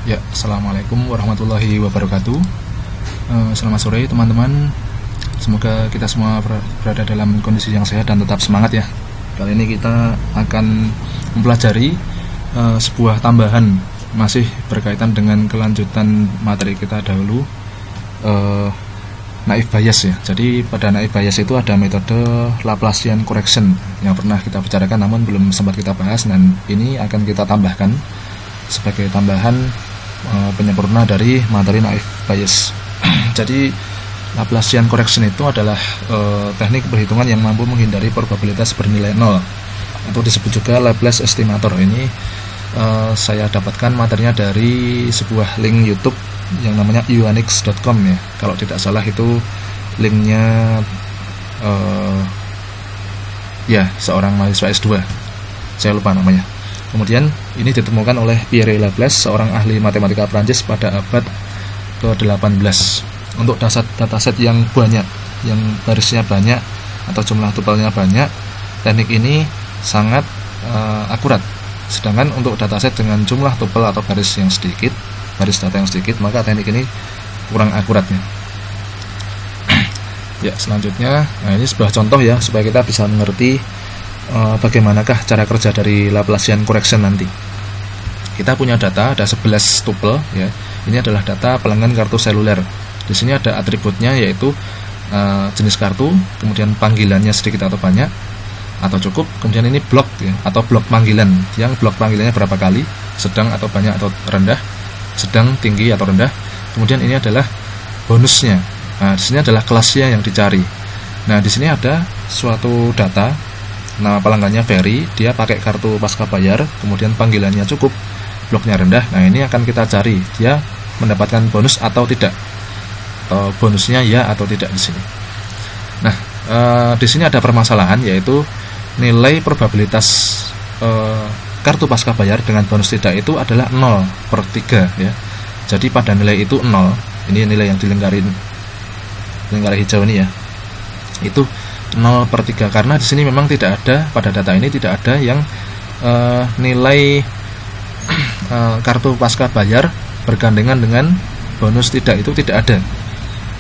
Ya, assalamualaikum warahmatullahi wabarakatuh. Selamat sore teman-teman. Semoga kita semua berada dalam kondisi yang sehat dan tetap semangat ya. Kali ini kita akan mempelajari sebuah tambahan, masih berkaitan dengan kelanjutan materi kita dahulu, naive Bayes ya. Jadi pada naive Bayes itu ada metode Laplacian correction yang pernah kita bicarakan namun belum sempat kita bahas, dan ini akan kita tambahkan sebagai tambahan penyempurna dari materi naive Bayes. Jadi Laplacian correction itu adalah teknik perhitungan yang mampu menghindari probabilitas bernilai 0, atau disebut juga Laplace estimator. Ini saya dapatkan materinya dari sebuah link YouTube yang namanya uanix.com ya. Kalau tidak salah itu linknya ya seorang mahasiswa S2, saya lupa namanya. Kemudian ini ditemukan oleh Pierre Laplace, seorang ahli matematika Prancis pada abad ke-18. Untuk dataset yang banyak, yang barisnya banyak atau jumlah tupelnya banyak, teknik ini sangat akurat. Sedangkan untuk dataset dengan jumlah tupel atau baris yang sedikit, baris data yang sedikit, maka teknik ini kurang akuratnya. Ya, selanjutnya, nah ini sebuah contoh ya, supaya kita bisa mengerti bagaimanakah cara kerja dari Laplacian correction nanti. Kita punya data, ada 11 tupel ya. Ini adalah data pelanggan kartu seluler. Di sini ada atributnya, yaitu jenis kartu, kemudian panggilannya sedikit atau banyak atau cukup, kemudian ini blok ya, atau blok panggilan, yang blok panggilannya berapa kali, sedang atau banyak atau rendah, sedang, tinggi atau rendah. Kemudian ini adalah bonusnya. Nah, di sini adalah kelasnya yang dicari. Nah, di sini ada suatu data, nama pelanggannya Ferry, dia pakai kartu pasca bayar, kemudian panggilannya cukup, bloknya rendah. Nah, ini akan kita cari dia mendapatkan bonus atau tidak, atau bonusnya ya atau tidak di sini. Nah, di sini ada permasalahan, yaitu nilai probabilitas kartu pasca bayar dengan bonus tidak itu adalah 0/3 ya. Jadi pada nilai itu 0, ini nilai yang dilingkari hijau ini ya, itu 0/3, karena di sini memang tidak ada, pada data ini tidak ada yang nilai kartu pasca bayar bergandengan dengan bonus tidak, itu tidak ada.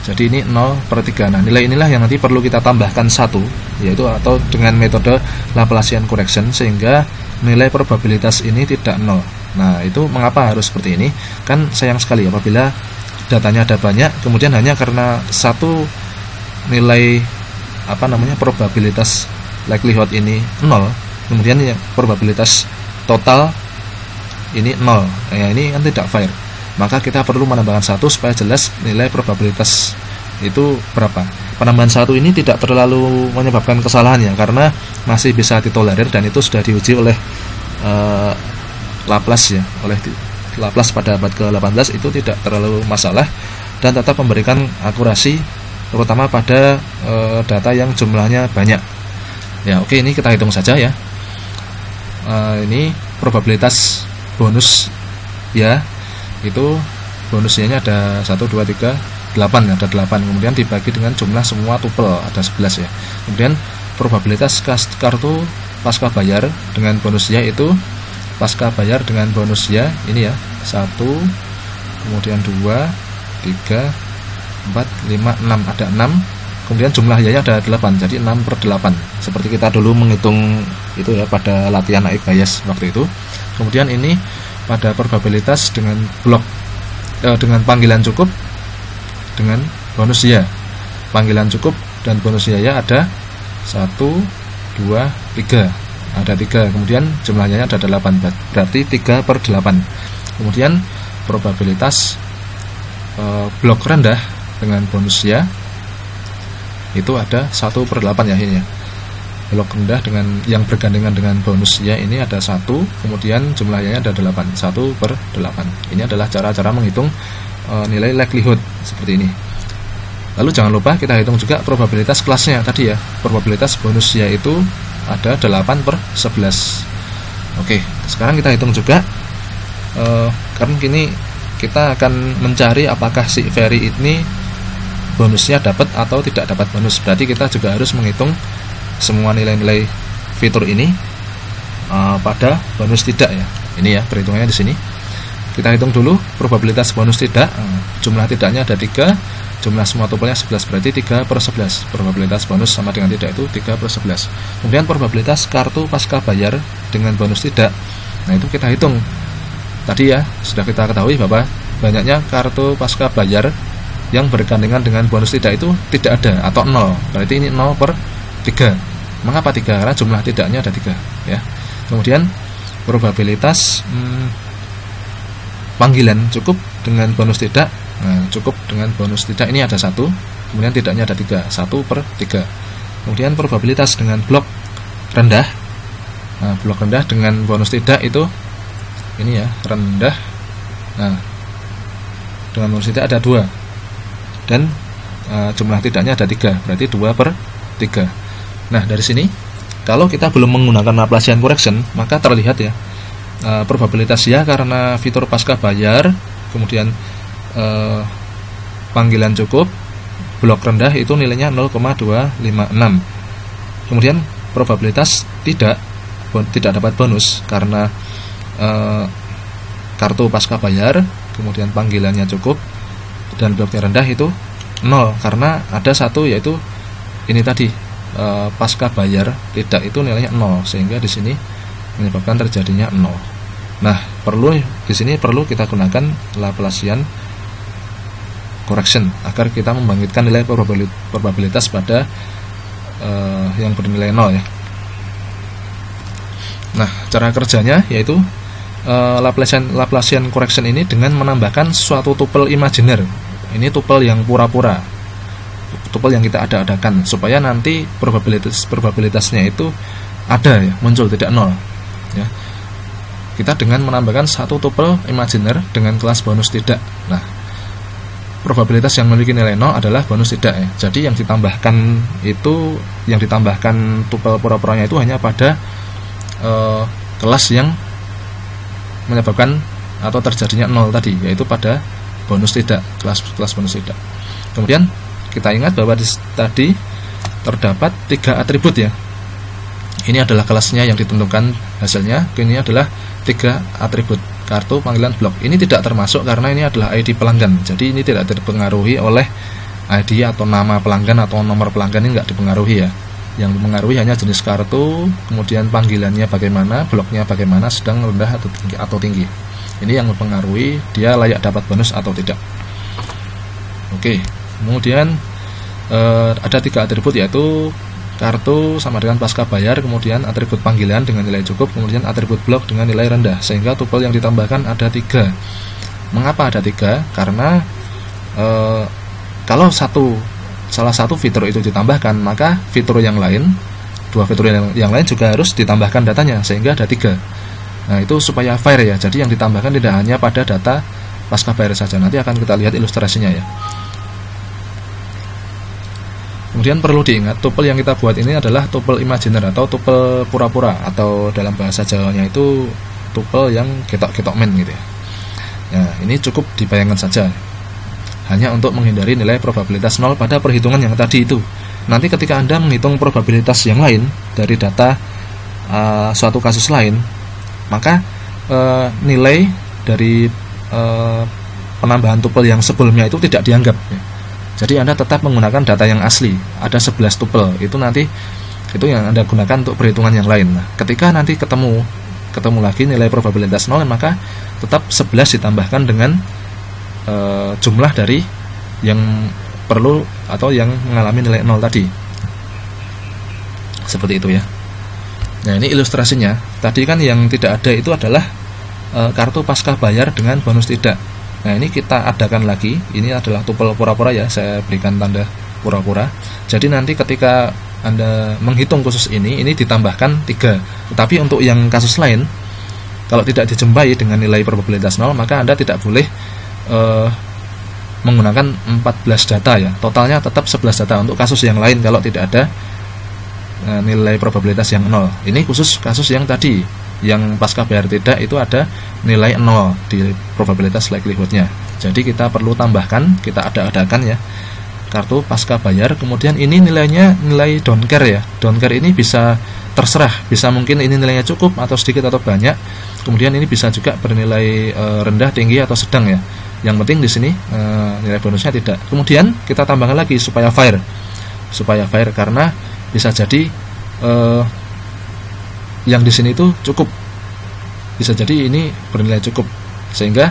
Jadi ini 0/3. Nah, nilai inilah yang nanti perlu kita tambahkan 1, yaitu atau dengan metode Laplacian correction, sehingga nilai probabilitas ini tidak 0. Nah, itu mengapa harus seperti ini? Kan sayang sekali apabila datanya ada banyak, kemudian hanya karena satu nilai probabilitas likelihood ini 0, kemudian ya, probabilitas total ini 0. Nah, ini kan tidak fair. Maka kita perlu menambahkan 1 supaya jelas nilai probabilitas itu berapa. Penambahan 1 ini tidak terlalu menyebabkan kesalahan ya, karena masih bisa ditolerir, dan itu sudah diuji oleh Laplace ya, oleh Laplace pada abad ke-18, itu tidak terlalu masalah dan tetap memberikan akurasi, terutama pada data yang jumlahnya banyak. Ya, oke, ini kita hitung saja ya. Ini probabilitas bonus ya, itu bonusnya ada 1, 2, 3, 8, ada 8, kemudian dibagi dengan jumlah semua tupel, ada 11 ya. Kemudian probabilitas kartu pasca bayar dengan bonus ya, itu pasca bayar dengan bonus ya, ini ya, 1, kemudian 2, 3, 4, 5, 6, ada 6, kemudian jumlah ya ada 8, jadi 6/8, seperti kita dulu menghitung itu ya pada latihan naive Bayes waktu itu. Kemudian ini pada probabilitas dengan blok dengan panggilan cukup dengan bonus ya, panggilan cukup dan bonus ya ada 1, 2, 3, ada 3, kemudian jumlahnya ada 8, berarti 3/8. Kemudian probabilitas blok rendah dengan bonus ya itu ada 1/8 ya, ini ya. Blok rendah dengan yang bergandengan dengan bonus ya ini ada 1, kemudian jumlahnya ada 8, 1/8. Ini adalah cara-cara menghitung nilai likelihood seperti ini. Lalu jangan lupa kita hitung juga probabilitas kelasnya tadi ya. Probabilitas bonus ya itu ada 8/11. Oke, sekarang kita hitung juga karena kini kita akan mencari apakah si Ferry ini bonusnya dapat atau tidak dapat bonus. Berarti kita juga harus menghitung semua nilai-nilai fitur ini pada bonus tidak ya. Ini ya perhitungannya di sini. kita hitung dulu probabilitas bonus tidak. Jumlah tidaknya ada 3, jumlah semua tupelnya 11, berarti 3/11. Probabilitas bonus sama dengan tidak itu 3/11. Kemudian probabilitas kartu pasca bayar dengan bonus tidak, nah itu kita hitung. Tadi ya sudah kita ketahui bahwa banyaknya kartu pasca bayar yang bergandengan dengan bonus tidak itu tidak ada atau 0, berarti ini 0/3. Mengapa 3? Karena jumlah tidaknya ada 3 ya. Kemudian probabilitas panggilan cukup dengan bonus tidak. Nah, cukup dengan bonus tidak ini ada 1, kemudian tidaknya ada 3, 1/3. Kemudian probabilitas dengan blok rendah. Nah, blok rendah dengan bonus tidak itu ini ya, rendah. Nah, dengan bonus tidak ada 2. Dan jumlah tidaknya ada 3, berarti 2/3. Nah, dari sini kalau kita belum menggunakan Laplacian correction, maka terlihat ya probabilitas ya karena fitur pasca bayar, kemudian panggilan cukup, blok rendah itu nilainya 0,256. Kemudian probabilitas tidak dapat bonus karena kartu pasca bayar, kemudian panggilannya cukup dan bloknya rendah itu 0 karena ada 1, yaitu ini tadi pasca bayar tidak itu nilainya 0, sehingga di sini menyebabkan terjadinya 0. Nah, di sini perlu kita gunakan Laplacian correction agar kita membangkitkan nilai probabilitas pada yang bernilai 0 ya. Nah, cara kerjanya yaitu Laplacian correction ini dengan menambahkan suatu tupel imajiner. Ini tupel yang pura-pura, tupel yang kita ada-adakan, supaya nanti probabilitasnya itu ada ya, muncul tidak 0 ya. Kita dengan menambahkan satu tupel imajiner dengan kelas bonus tidak. Nah, probabilitas yang memiliki nilai 0 adalah bonus tidak ya. Jadi yang ditambahkan tupel pura-puranya itu hanya pada kelas yang menyebabkan atau terjadinya 0 tadi, yaitu pada bonus tidak, kelas bonus tidak. Kemudian kita ingat bahwa tadi terdapat 3 atribut ya. Ini adalah kelasnya yang ditentukan hasilnya. Ini adalah 3 atribut: kartu, panggilan, blok. Ini tidak termasuk karena ini adalah ID pelanggan. Jadi ini tidak dipengaruhi oleh ID atau nama pelanggan atau nomor pelanggan, ini tidak dipengaruhi ya. Yang dipengaruhi hanya jenis kartu, kemudian panggilannya bagaimana, bloknya bagaimana, sedang, rendah atau tinggi. Ini yang mempengaruhi dia layak dapat bonus atau tidak. Oke, kemudian ada 3 atribut, yaitu kartu sama dengan pasca bayar, kemudian atribut panggilan dengan nilai cukup, kemudian atribut blok dengan nilai rendah, sehingga tupel yang ditambahkan ada 3. Mengapa ada 3? Karena kalau salah satu fitur itu ditambahkan, maka fitur yang lain, 2 fitur yang lain juga harus ditambahkan datanya, sehingga ada 3. Nah, itu supaya fair ya. Jadi yang ditambahkan tidak hanya pada data pasca bayar saja. Nanti akan kita lihat ilustrasinya ya. Kemudian perlu diingat, tupel yang kita buat ini adalah tupel imajiner atau tupel pura-pura, atau dalam bahasa Jawanya itu tupel yang ketok-ketok men gitu ya. Nah, ini cukup dibayangkan saja, hanya untuk menghindari nilai probabilitas 0 pada perhitungan yang tadi itu. Nanti ketika Anda menghitung probabilitas yang lain dari data suatu kasus lain, maka nilai dari penambahan tupel yang sebelumnya itu tidak dianggap ya. Jadi Anda tetap menggunakan data yang asli. Ada 11 tupel, itu nanti itu yang Anda gunakan untuk perhitungan yang lain. Nah, ketika nanti ketemu lagi nilai probabilitas 0, maka tetap 11 ditambahkan dengan jumlah dari yang perlu atau yang mengalami nilai 0 tadi. Seperti itu ya. Nah, ini ilustrasinya. Tadi kan yang tidak ada itu adalah kartu pasca bayar dengan bonus tidak. Nah, ini kita adakan lagi. Ini adalah tupel pura-pura ya, saya berikan tanda pura-pura. Jadi nanti ketika Anda menghitung khusus ini ditambahkan 3. Tetapi untuk yang kasus lain, kalau tidak dijumpai dengan nilai probabilitas 0, maka Anda tidak boleh menggunakan 14 data ya. Totalnya tetap 11 data untuk kasus yang lain kalau tidak ada nilai probabilitas yang 0. Ini khusus kasus yang tadi, yang pasca bayar tidak itu ada nilai 0 di probabilitas likelihoodnya. Jadi kita perlu tambahkan, kita ada-adakan ya kartu pasca bayar. Kemudian ini nilainya nilai don't care ya. Don't care ini bisa terserah, bisa mungkin ini nilainya cukup atau sedikit atau banyak. Kemudian ini bisa juga bernilai rendah, tinggi atau sedang ya. Yang penting di sini nilai bonusnya tidak. Kemudian kita tambahkan lagi supaya fair. Supaya fair karena bisa jadi yang di sini itu cukup. Bisa jadi ini bernilai cukup. Sehingga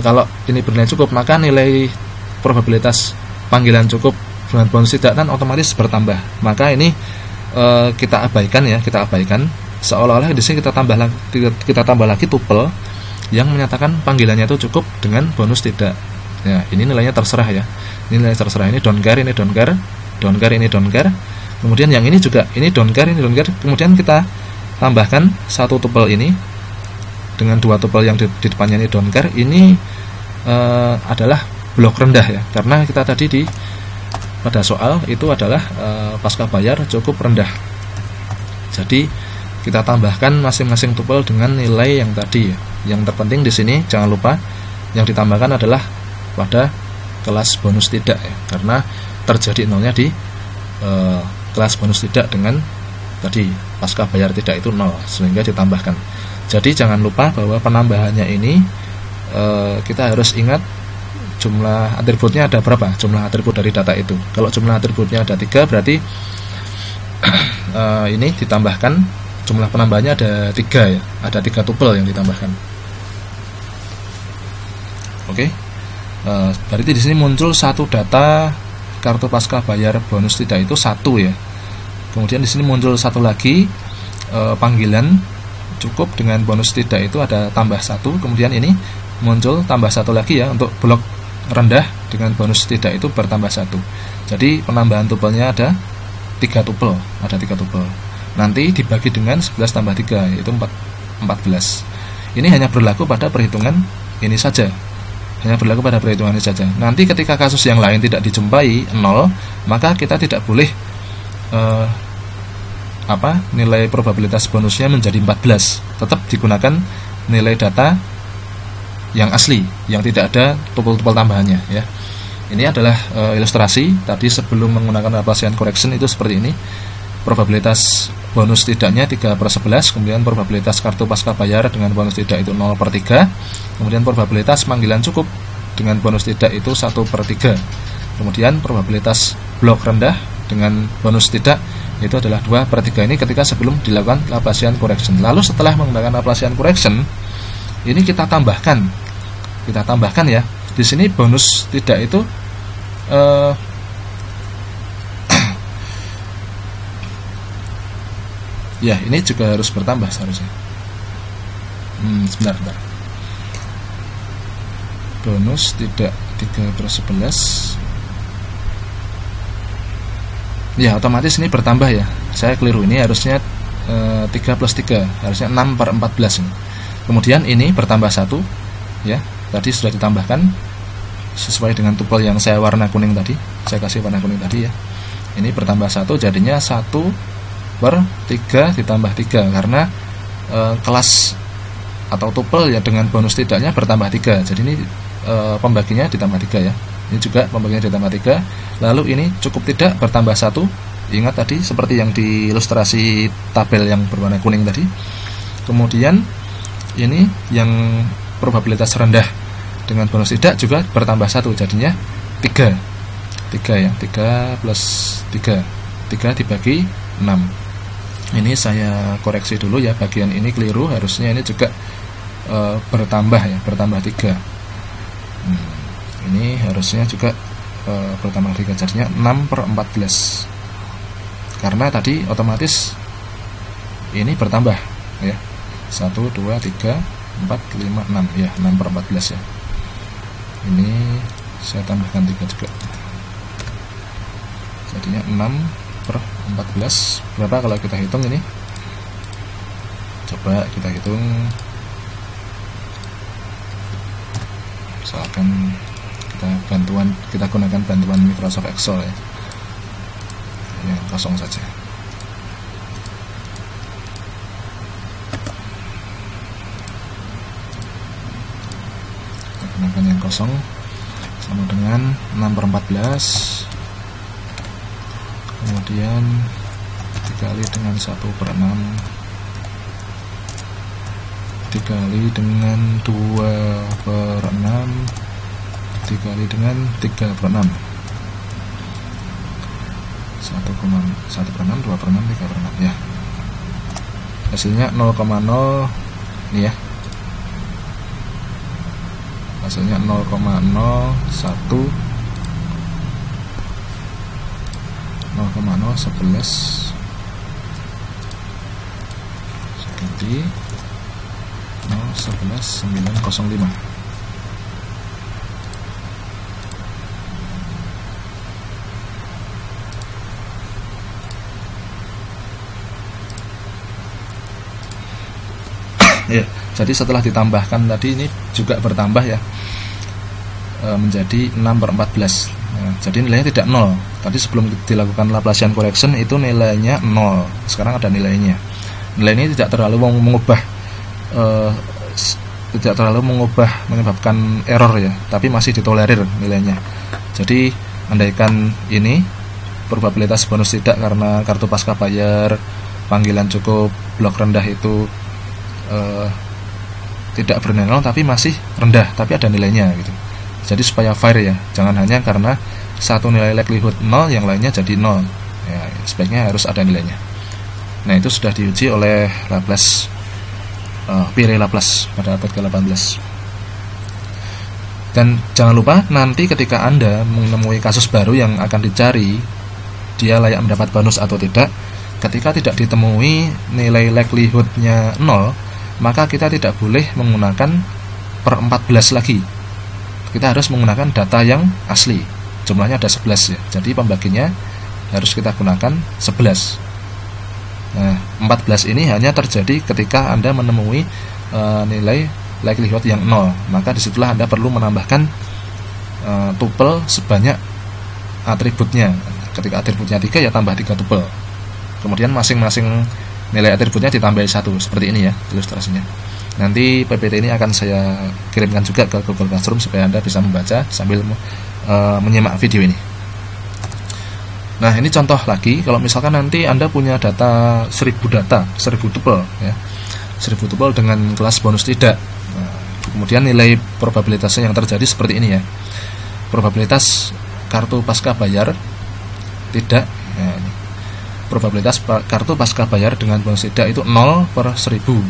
kalau ini bernilai cukup, maka nilai probabilitas panggilan cukup dengan bonus tidak kan otomatis bertambah. Maka ini kita abaikan ya, kita abaikan. Seolah-olah di sini kita tambah lagi tuple yang menyatakan panggilannya itu cukup dengan bonus tidak. Ya, ini nilainya terserah ya. Ini nilai terserah, ini don't care, ini don't care, don't care, ini don't care. Kemudian yang ini juga, ini don't care, ini don't care. Kemudian kita tambahkan satu tuple ini dengan dua tuple yang di depannya ini don't care. Ini adalah blok rendah ya, karena kita tadi pada soal itu adalah pasca bayar cukup rendah. Jadi kita tambahkan masing-masing tuple dengan nilai yang tadi ya. Yang terpenting di sini jangan lupa yang ditambahkan adalah pada kelas bonus tidak ya, karena terjadi nolnya di kelas bonus tidak dengan tadi pasca bayar tidak itu 0, sehingga ditambahkan. Jadi jangan lupa bahwa penambahannya ini kita harus ingat jumlah atributnya ada berapa, jumlah atribut dari data itu. Kalau jumlah atributnya ada 3, berarti ini ditambahkan, jumlah penambahannya ada 3 ya, ada 3 tuple yang ditambahkan. Oke, berarti di sini muncul satu data kartu pasca bayar bonus tidak itu 1 ya. Kemudian di sini muncul satu lagi panggilan cukup dengan bonus tidak itu ada tambah 1. Kemudian ini muncul tambah 1 lagi ya, untuk blok rendah dengan bonus tidak itu bertambah 1. Jadi penambahan tupelnya ada 3 tupel, ada 3 tupel. Nanti dibagi dengan 11 tambah 3 yaitu 14. Ini hanya berlaku pada perhitungan ini saja. Hanya berlaku pada perhitungan ini saja. Nanti ketika kasus yang lain tidak dijumpai 0, maka kita tidak boleh nilai probabilitas bonusnya menjadi 14. Tetap digunakan nilai data yang asli, yang tidak ada tupel-tupel tambahannya ya. Ini adalah ilustrasi tadi sebelum menggunakan Laplacian correction itu seperti ini. Probabilitas bonus tidaknya 3/11, kemudian probabilitas kartu pasca bayar dengan bonus tidak itu 0/3, kemudian probabilitas panggilan cukup dengan bonus tidak itu 1/3, kemudian probabilitas blok rendah dengan bonus tidak itu adalah 2/3. Ini ketika sebelum dilakukan Laplacian correction. Lalu setelah menggunakan Laplacian correction, ini kita tambahkan ya. Di sini bonus tidak itu ya, ini juga harus bertambah seharusnya. Sebentar. Bonus tidak 3/11. Ya, otomatis ini bertambah ya. Saya keliru, ini harusnya 3 + 3, harusnya 6/14 ini. Kemudian ini bertambah 1 ya. Tadi sudah ditambahkan sesuai dengan tupel yang saya warna kuning tadi. Saya kasih warna kuning tadi ya. Ini bertambah 1, jadinya 1/3 ditambah 3 karena kelas atau tupel ya dengan bonus tidaknya bertambah 3. Jadi ini pembaginya ditambah 3 ya. Ini juga pembagiannya ditambah 3. Lalu ini cukup tidak bertambah 1. Ingat tadi seperti yang di ilustrasi tabel yang berwarna kuning tadi. Kemudian ini yang probabilitas rendah dengan bonus tidak juga bertambah 1, jadinya 3 ya, 3 + 3 dibagi 6. Ini saya koreksi dulu ya, bagian ini keliru, harusnya ini juga bertambah ya, bertambah 3. Ini harusnya juga bertambah 3, jadinya 6/14. Karena tadi otomatis ini bertambah ya, 1, 2, 3, 4, 5, 6 ya, 6/14 ya. Ini saya tambahkan 3 juga, jadinya 6/14. Berapa kalau kita hitung ini? Coba kita hitung. Misalkan kita gunakan bantuan Microsoft Excel ya. Ini yang kosong saja. Kita gunakan yang kosong. sama dengan 6/14, kemudian dikali dengan 1/6, dikali dengan 2/6, dikali dengan 3/6, 1/6, 2/6, 3/6 ya. Hasilnya 0,0 ini ya. Hasilnya 0,01 0,011 seperti 0,11905. Ya, jadi setelah ditambahkan tadi ini juga bertambah ya, menjadi 6/14. Nah, jadi nilainya tidak 0. Tadi sebelum dilakukan Laplacian correction itu nilainya 0. Sekarang ada nilainya. Nilai ini tidak terlalu mengubah, menyebabkan error ya, tapi masih ditolerir nilainya. Jadi andaikan ini probabilitas bonus tidak karena kartu pasca bayar, panggilan cukup, blok rendah itu tidak bernilai 0 tapi masih rendah, tapi ada nilainya gitu. Jadi supaya fair ya, jangan hanya karena satu nilai likelihood 0 yang lainnya jadi 0 ya, sebaiknya harus ada nilainya. Nah, itu sudah diuji oleh Laplace, Pierre Laplace pada abad ke-18. Dan jangan lupa nanti ketika Anda menemui kasus baru yang akan dicari dia layak mendapat bonus atau tidak, ketika tidak ditemui nilai likelihoodnya 0, maka kita tidak boleh menggunakan per 14 lagi. Kita harus menggunakan data yang asli. Jumlahnya ada 11 ya. Jadi pembaginya harus kita gunakan 11. Nah, 14 ini hanya terjadi ketika Anda menemui nilai likelihood yang 0. Maka disitulah Anda perlu menambahkan tuple sebanyak atributnya. Ketika atributnya 3 ya tambah 3 tuple. Kemudian masing-masing nilai atributnya ditambahi 1, seperti ini ya ilustrasinya. Nanti PPT ini akan saya kirimkan juga ke Google Classroom supaya Anda bisa membaca sambil menyimak video ini. Nah, ini contoh lagi, kalau misalkan nanti Anda punya data 1000 tuple ya, 1000 tuple dengan kelas bonus tidak. Nah, kemudian nilai probabilitasnya yang terjadi seperti ini ya. Probabilitas kartu pasca bayar tidak ya, ini. Probabilitas kartu pasca bayar dengan bonus tidak itu 0/1000.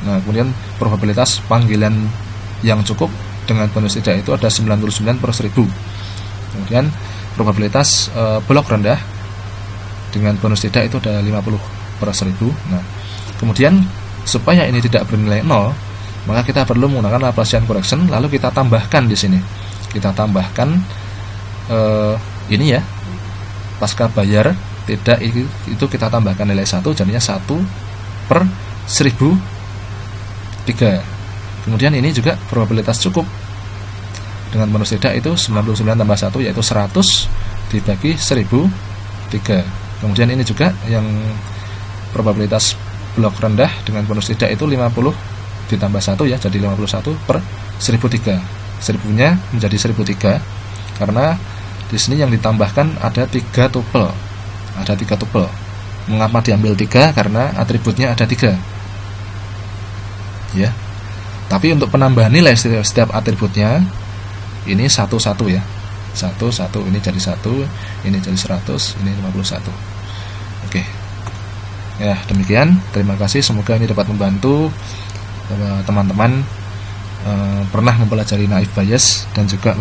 Nah, kemudian probabilitas panggilan yang cukup dengan bonus tidak itu ada 99/1000. Kemudian probabilitas blok rendah dengan bonus tidak itu ada 50/1000. Nah, kemudian supaya ini tidak bernilai 0, maka kita perlu menggunakan Laplacian correction, lalu kita tambahkan di sini. Kita tambahkan ini ya, pasca bayar tidak itu kita tambahkan nilai 1, jadinya 1/1003. Kemudian ini juga probabilitas cukup dengan bonus tidak itu 99 tambah 1 yaitu 100 dibagi 1003. Kemudian ini juga yang probabilitas blok rendah dengan bonus tidak itu 50 ditambah 1 ya, jadi 51/1003. 1000-nya menjadi 1003 karena di sini yang ditambahkan ada 3 tuple. Ada 3 tuple. Mengapa diambil 3? Karena atributnya ada 3 ya. Tapi untuk penambahan nilai setiap atributnya ini 1 ya. 1 ini jadi 1, ini jadi 100, ini 51. Oke. Ya, demikian. Terima kasih, semoga ini dapat membantu teman-teman pernah mempelajari naive Bayes dan juga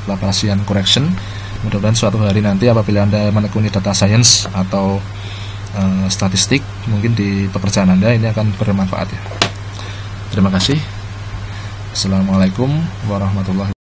Laplacian correction. Mudah-mudahan suatu hari nanti apabila Anda menekuni data science atau statistik, mungkin di pekerjaan Anda ini akan bermanfaat ya. Terima kasih. Assalamualaikum warahmatullahi wabarakatuh.